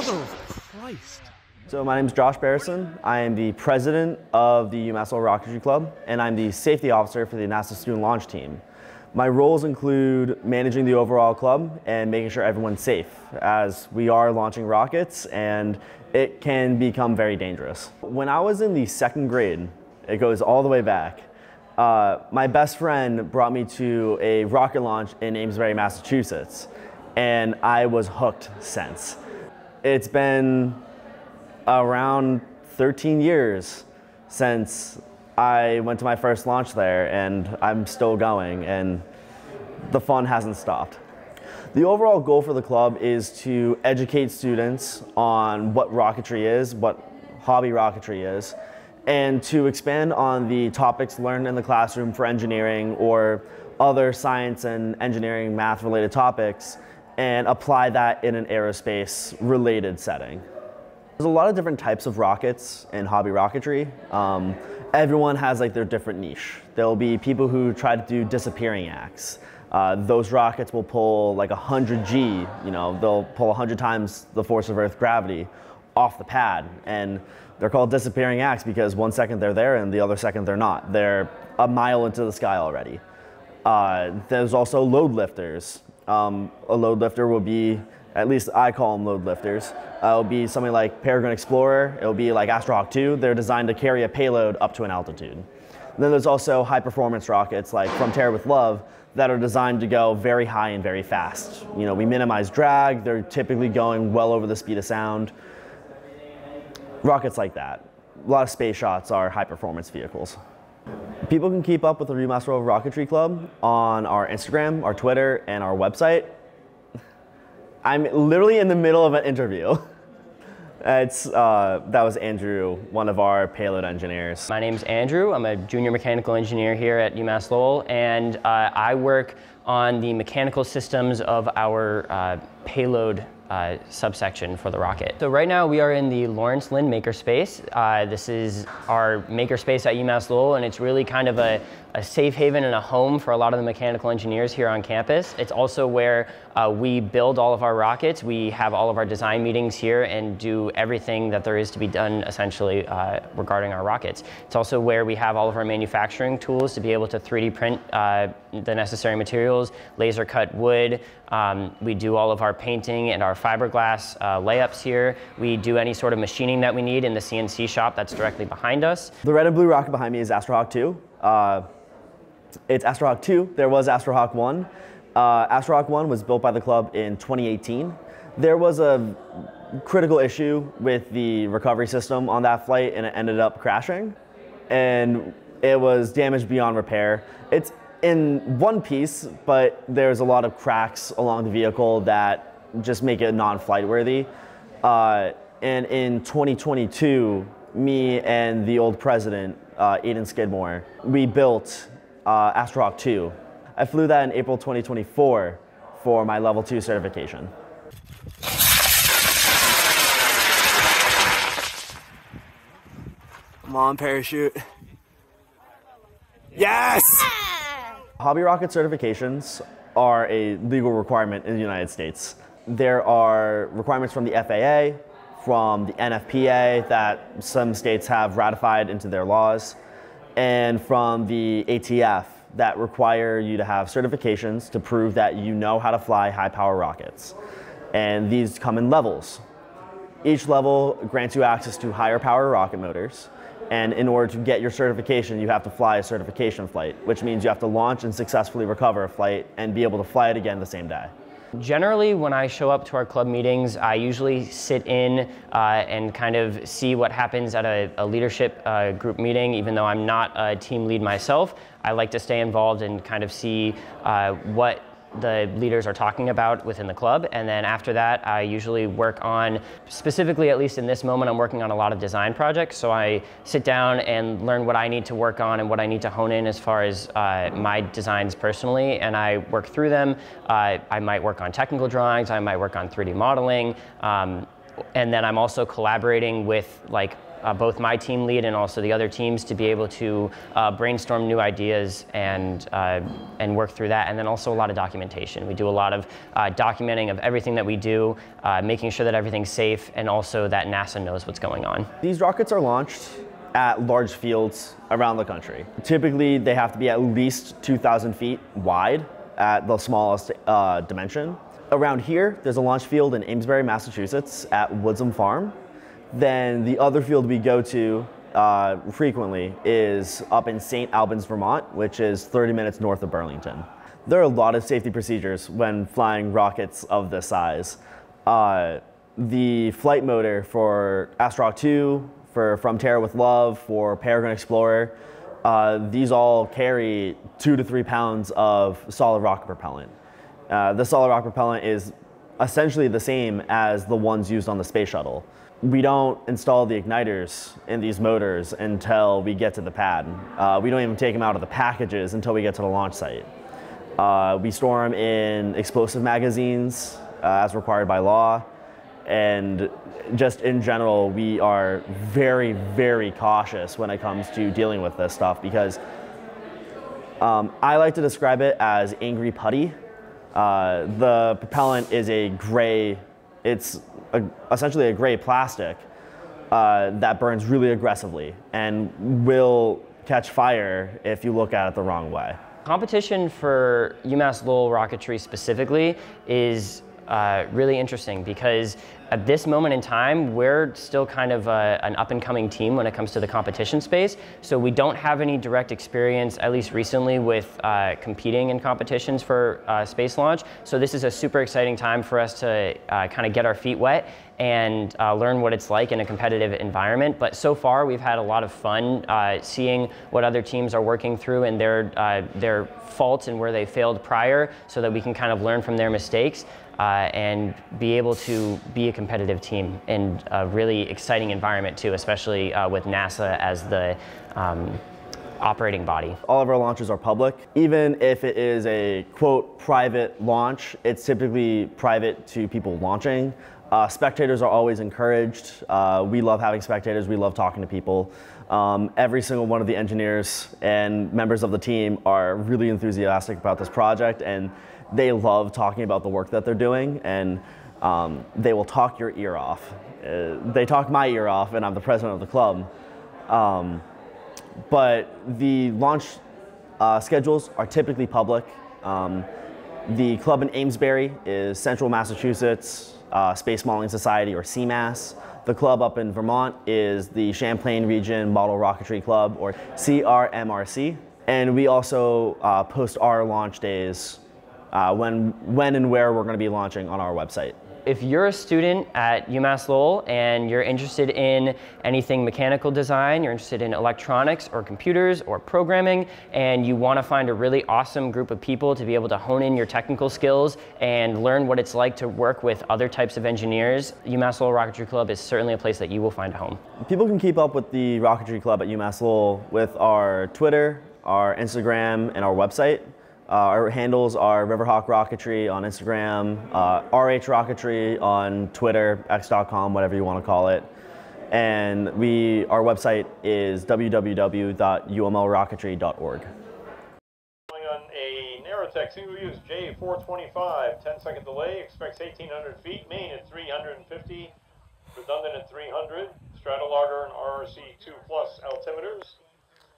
Mother of Christ. So my name is Josh Barrison. I am the president of the UMass Lowell Rocketry Club, and I'm the safety officer for the NASA Student Launch Team. My roles include managing the overall club and making sure everyone's safe, as we are launching rockets and it can become very dangerous. When I was in the second grade, it goes all the way back, my best friend brought me to a rocket launch in Amesbury, Massachusetts, and I was hooked since. It's been around 13 years since I went to my first launch there, and I'm still going, and the fun hasn't stopped. The overall goal for the club is to educate students on what rocketry is, what hobby rocketry is, and to expand on the topics learned in the classroom for engineering or other science and engineering math related topics and apply that in an aerospace related setting. There's a lot of different types of rockets in hobby rocketry. Everyone has like their different niche. There'll be people who try to do disappearing acts. Those rockets will pull like 100 G, they'll pull 100 times the force of Earth gravity off the pad. And they're called disappearing acts because one second they're there and the other second they're not. They're a mile into the sky already. There's also load lifters. A load lifter will be, at least I call them load lifters. It'll be something like Peregrine Explorer. It'll be like Astrohawk 2. They're designed to carry a payload up to an altitude. And then there's also high performance rockets like From Terror with Love that are designed to go very high and very fast. We minimize drag. They're typically going well over the speed of sound. Rockets like that. A lot of space shots are high performance vehicles. People can keep up with the UMass Lowell Rocketry Club on our Instagram, our Twitter, and our website. I'm literally in the middle of an interview. That was Andrew, one of our payload engineers. My name's Andrew. I'm a junior mechanical engineer here at UMass Lowell, and I work on the mechanical systems of our payload subsection for the rocket. So right now we are in the Lawrence Lynn Makerspace. This is our makerspace at UMass Lowell, and it's really kind of a safe haven and a home for a lot of the mechanical engineers here on campus. It's also where we build all of our rockets. We have all of our design meetings here and do everything that there is to be done essentially regarding our rockets. It's also where we have all of our manufacturing tools to be able to 3D print the necessary materials, laser cut wood. We do all of our painting and our fiberglass layups here. We do any sort of machining that we need in the CNC shop that's directly behind us. The red and blue rocket behind me is Astrohawk 2. It's Astrohawk 2. There was Astrohawk 1. Astrohawk 1 was built by the club in 2018. There was a critical issue with the recovery system on that flight, and it ended up crashing. And it was damaged beyond repair. It's in one piece, but there's a lot of cracks along the vehicle that just make it non-flight worthy. And in 2022, me and the old president, Aiden Skidmore, we built Astrohawk 2. I flew that in April 2024 for my level 2 certification. Come on, parachute. Yes! Hobby rocket certifications are a legal requirement in the United States. There are requirements from the FAA, from the NFPA that some states have ratified into their laws, and from the ATF that require you to have certifications to prove that you know how to fly high power rockets. And these come in levels. Each level grants you access to higher power rocket motors. And in order to get your certification, you have to fly a certification flight, which means you have to launch and successfully recover a flight and be able to fly it again the same day. Generally, when I show up to our club meetings, I usually sit in and kind of see what happens at a leadership group meeting. Even though I'm not a team lead myself, I like to stay involved and kind of see what the leaders are talking about within the club. And then after that, I usually work on, specifically at least in this moment, I'm working on a lot of design projects. So I sit down and learn what I need to work on and what I need to hone in as far as my designs personally, and I work through them. I might work on technical drawings, I might work on 3D modeling. And then I'm also collaborating with both my team lead and also the other teams to be able to brainstorm new ideas and work through that. And then also a lot of documentation. We do a lot of documenting of everything that we do, making sure that everything's safe, and also that NASA knows what's going on. These rockets are launched at large fields around the country. Typically, they have to be at least 2,000 feet wide at the smallest dimension. Around here, there's a launch field in Amesbury, Massachusetts at Woodsum Farm. Then the other field we go to frequently is up in St. Albans, Vermont, which is 30 minutes north of Burlington. There are a lot of safety procedures when flying rockets of this size. The flight motor for Astronaut 2, for From Terra with Love, for Peregrine Explorer, these all carry 2 to 3 pounds of solid rocket propellant. The solid rocket propellant is essentially the same as the ones used on the space shuttle. We don't install the igniters in these motors until we get to the pad. We don't even take them out of the packages until we get to the launch site. We store them in explosive magazines as required by law. And just in general, we are very, very cautious when it comes to dealing with this stuff because I like to describe it as angry putty. The propellant is a gray, essentially a gray plastic that burns really aggressively and will catch fire if you look at it the wrong way. Competition for UMass Lowell Rocketry specifically is really interesting because at this moment in time, we're still kind of an up-and-coming team when it comes to the competition space. So we don't have any direct experience, at least recently, with competing in competitions for space launch. So this is a super exciting time for us to kind of get our feet wet and learn what it's like in a competitive environment. But so far, we've had a lot of fun seeing what other teams are working through and their faults and where they failed prior so that we can kind of learn from their mistakes. And be able to be a competitive team in a really exciting environment too, especially with NASA as the operating body. All of our launches are public. Even if it is a, quote, private launch, it's typically private to people launching. Spectators are always encouraged. We love having spectators. We love talking to people. Every single one of the engineers and members of the team are really enthusiastic about this project, and they love talking about the work that they're doing, and they will talk your ear off. They talk my ear off, and I'm the president of the club. But the launch schedules are typically public. The club in Amesbury is Central Massachusetts Space Modeling Society, or CMAS. The club up in Vermont is the Champlain Region Model Rocketry Club, or CRMRC. And we also post our launch days when and where we're going to be launching on our website. If you're a student at UMass Lowell and you're interested in anything mechanical design, you're interested in electronics or computers or programming, and you want to find a really awesome group of people to be able to hone in your technical skills and learn what it's like to work with other types of engineers, UMass Lowell Rocketry Club is certainly a place that you will find a home. People can keep up with the Rocketry Club at UMass Lowell with our Twitter, our Instagram, and our website. Our handles are Riverhawk Rocketry on Instagram, RH Rocketry on Twitter, x.com, whatever you want to call it. And our website is www.umlrocketry.org. On a Narrowtech single use J425, 10-second delay, expects 1,800 feet, main at 350, redundant at 300, Stratologger and RRC 2 plus altimeters.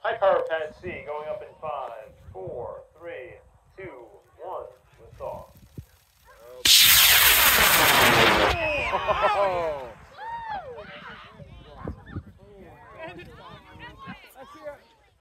High power pad C going up in 5, 4, 3, 2, 1, lift off.